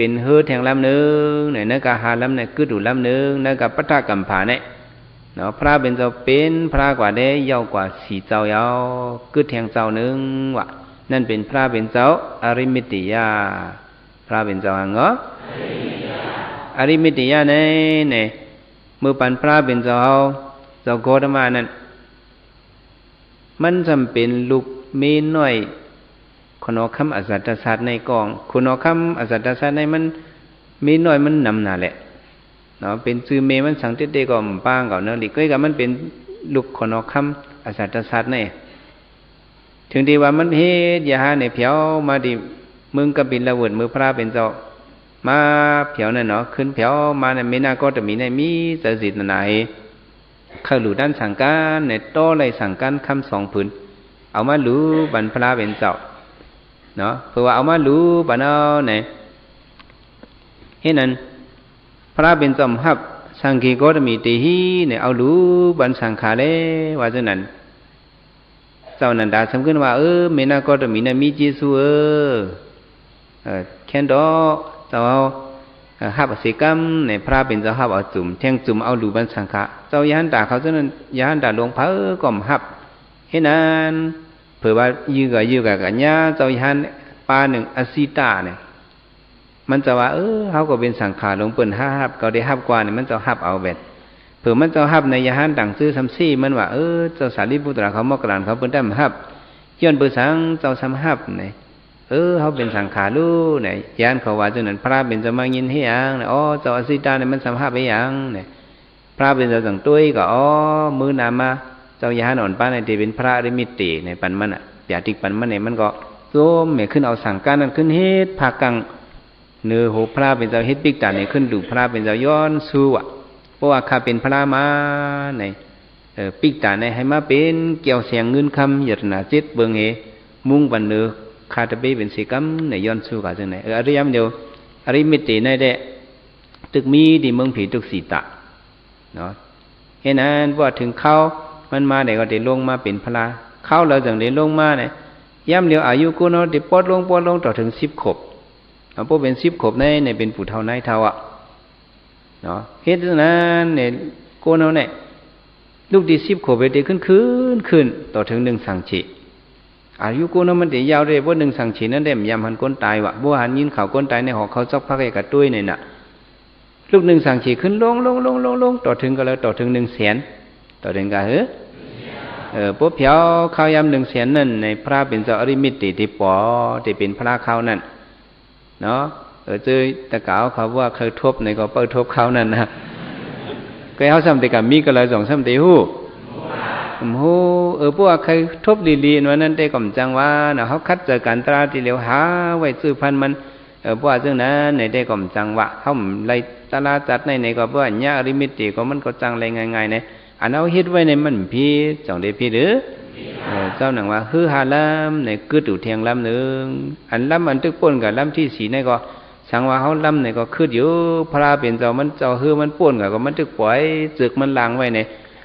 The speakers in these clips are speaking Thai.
เป็นเฮือแทงลำหนึ่งเนี่ยนักหาลำเนี่ยคือดูลำหนึ่งนักปัตตะกัมผาเนี่ยเนาะพระเป็นเจ้าเป็นพระกว่าได้ยาวกว่าสี่เจ้ายาวคือแทงเจ้าหนึ่งวะนั่นเป็นพระเป็นเจ้าอริมิติยาพระเป็นเจ้าเหรออริมิติยาเนี่ยเมื่อปันพระเป็นเจ้าโกฏมานั่นมันจำเป็นลูกเมีน้อยคนอคำอสัตตศาสตร์ในกองคนอคำอสัตตศาสตร์ในมันมีน้อยมันนำหนาแหละเนาะเป็นซื้อเมมันสังเตเตก็มป้างก่อนเนาะดิก็กับมันเป็นลูกคนอคำอสัตตศาสตร์ในถึงดีว่ามันเฮ็ดยาในเผียวมาดิมึงกับบินละเวิดมือพระเป็นเจ้ามาเผียวนั่นเนาะขึ้นเผียวมาในเมนาก็จะมีในมีเจอสิทธิ์ไหนเข้าหลู่ด้านสั่งการในโต้เลยสั่งการคำสองผืนเอามารู้บรรพระเป็นเจ้าเนาะเพราะว่าเอามารู้บรรเอาเนี่ยเห็นนั้นพระเป็นจอมฮับสังกีก็จะมีตีฮีเนี่ยเอารู้บรรสังขาเลยว่าเช่นนั้นเจ้านันดาสำคัญว่าเมนาก็จะมีในมีจีสูแค่ดอเจ้าฮับสิกรรมในพระเป็นเจ้าฮับเอาจุ่มแทงจุ่มเอารู้บรรสังขาเจ้ายันดาเขาเช่นนั้นยันดาหลวงพระก็มฮับเห็นนั้นเผื่อว่ายือกับกันยาเจ้ายันปาหนึ่งอสิตาเนี่ยมันจะว่าเขาก็เป็นสังขารหลวงเปิ่นฮับก็ได้ฮับกว่าเนี่ยมันจะฮับเอาแบบเผื่อมันจะฮับในยาหันต่างซื้อซัมซี่มันว่าเจ้าสารีบุตรเขามอกรานเขาเปิ่นได้มาฮับย้อนเปิ่นสังเจ้าซ้ำฮับเนี่ยเขาเป็นสังขารรู้เนี่ยยานเขาว่าจนนั้นพระเป็นจะมายินให้ยังเนี่ยเจ้าอสิตาเนี่ยมันซ้ำฮับไปยังเนี่ยพระเป็นจะสั่งตุ้ยก็มือนามาเจ้ายาหันอ่อนป้าในที่เป็นพระอริมิติในปันมันเปียติปันมันเนี่ยมันก็โยมเนี่ยขึ้นเอาสั่งการนั้นขึ้นเฮ็ดภาคกังเนื้อหูพระเป็นเจ้าเฮ็ดปิกตาเนี่ยขึ้นดูพระเป็นเจ้าย้อนสู้เพราะว่าข้าเป็นพระมาในปิกตาเนี่ยให้มาเป็นเกี่ยวเสียงเงินคำหยดหนาเจ็ดเบิงเฮมุ่งบันเนื้อข้าจะไปเป็นสีกัมในย้อนสู้กับจังไหนอริยมเดียวอริมิติในเดะตึกมีดีเมืองผีตึกสีตะเนาะเห็นนั้นว่าถึงเขามันมาเนี่ยก็ได้ลงมาเป็นพระเข้าเราจังได้ลงมาเนี่ยย่ำเดียวอายุกูเนาะได้ปอดลงต่อถึง10 ขวบพวกเป็น10 ขวบในเป็นผู้เท่านายเท่าเนาะเฮ็ดนั้นเนี่ยกูเนาะเนี่ยลูกดี10 ขวบไปได้ขึ้นต่อถึง1 สังชีอายุกูเนาะมันได้ยาวได้ว่า1 สังชีนั้นได้ยามหันก้นตายวะบ่หันยินเขาก้นตายในหอเขาซักพักไอ้กระตุ้ยเนี่ยน่ะลูก1 สังชีขึ้นลงต่อถึงก็แล้วต่อถึง100,000ต่อถึงก็พวกเผียวข้าวยำ100,000นั่นในพระเป็นเจ้าอริมิติที่ปอที่เป็นพระข้าวนั่นเนาะเจอตะกาวเขาว่าเคยทบในก็เปิดทบเขานั่นนะก็เขาซ้ำแต่กับมีก็เลย2 ซ้ำแต่หู้พวกเคยทบลีๆนั้นได้ก่อมจังว่าเนาะเขาคัดเจอกันตราที่เหลียวหาไว้ซื้อพันมันพวกซึ่งนั้นในได้ก่อมจังว่าเขาไล่ตลาดจัดในก็พวกญาอริมิติก็มันก็จังไรง่ายๆในอันเอาเฮ็ดไว้ในมันพี่จังได้พี่หรือเจ้าหนังว่าฮือหาลำในกึดอยู่เทียงลำหนึ่งอันลำอันตึกป่นกับลำที่สีในก็สังว่าเขาลำในก็คืดอยู่พระเป็นเจ้ามันเจ้าฮือมันป่นกับก็มันตึกปล่อยจึกมันล้างไว้ใน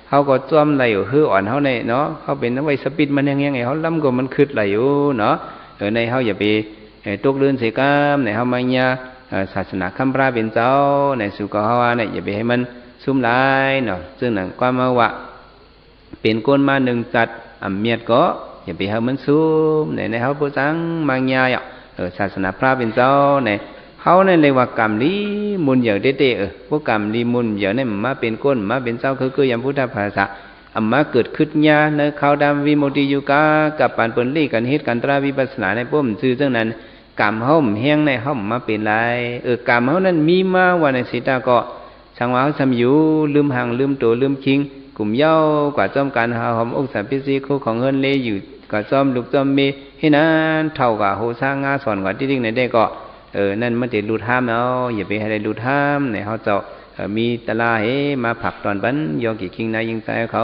เขาก็จ้อมไหลอยู่ฮืออ่อนเขาในเนาะเขาเป็นไว้สปิดมันยังไงเขาลำก็มันคืดไหลอยู่เนาะในเขาอย่าไปตกเลื่อนเสียกรรมในเขาไม่เนี่ยศาสนาคำพระเป็นเจ้าในสุขภาวะเนี่ยอย่าไปให้มันซุ่มหลายเนาะซึ่งหนังความมาว่าเป็นก้นมา1 จัดเมียดก็อย่าไปให้มันซุ่มในเขาพูดจังบางอย่างศาสนาพระเป็นเจ้าในเขาในเรียกว่ากรรมลีมุนอย่างเด็ดพวกกรรมลีมุนอย่างนี้มาเป็นก้นมาเป็นเจ้าคืออย่างพุทธภาษามาเกิดขึ้นญาในเขาดำวิมุตติยุกากับปานเปิลลี่กันเฮ็ดกันตราวิปัสสนาในปุ่มชื่อซึ่งนั้นกรรมเขาแห้งในเขามาเป็นไรกรรมเขานั้นมีมาวันในสิตาก็สังวาสมอยู่ลืมห่างลืมตัวลืมคิงกลุ่มเย้ากว่าจอมการหาหอมอกสาพิซีคู่ของเงินเลยอยู่กว่าจอมลูกจอมมีให้นั้นเท่ากับโหสร้างงาสอนกว่าที่ดิ้งในได้ก็นั่นมันจะหลุดห้ามเอาอย่าไปให้ได้หลุดห้ามในเขาจะมีตลาให้มาผักตอนบันยอกี่คิงนายยิงใจเขา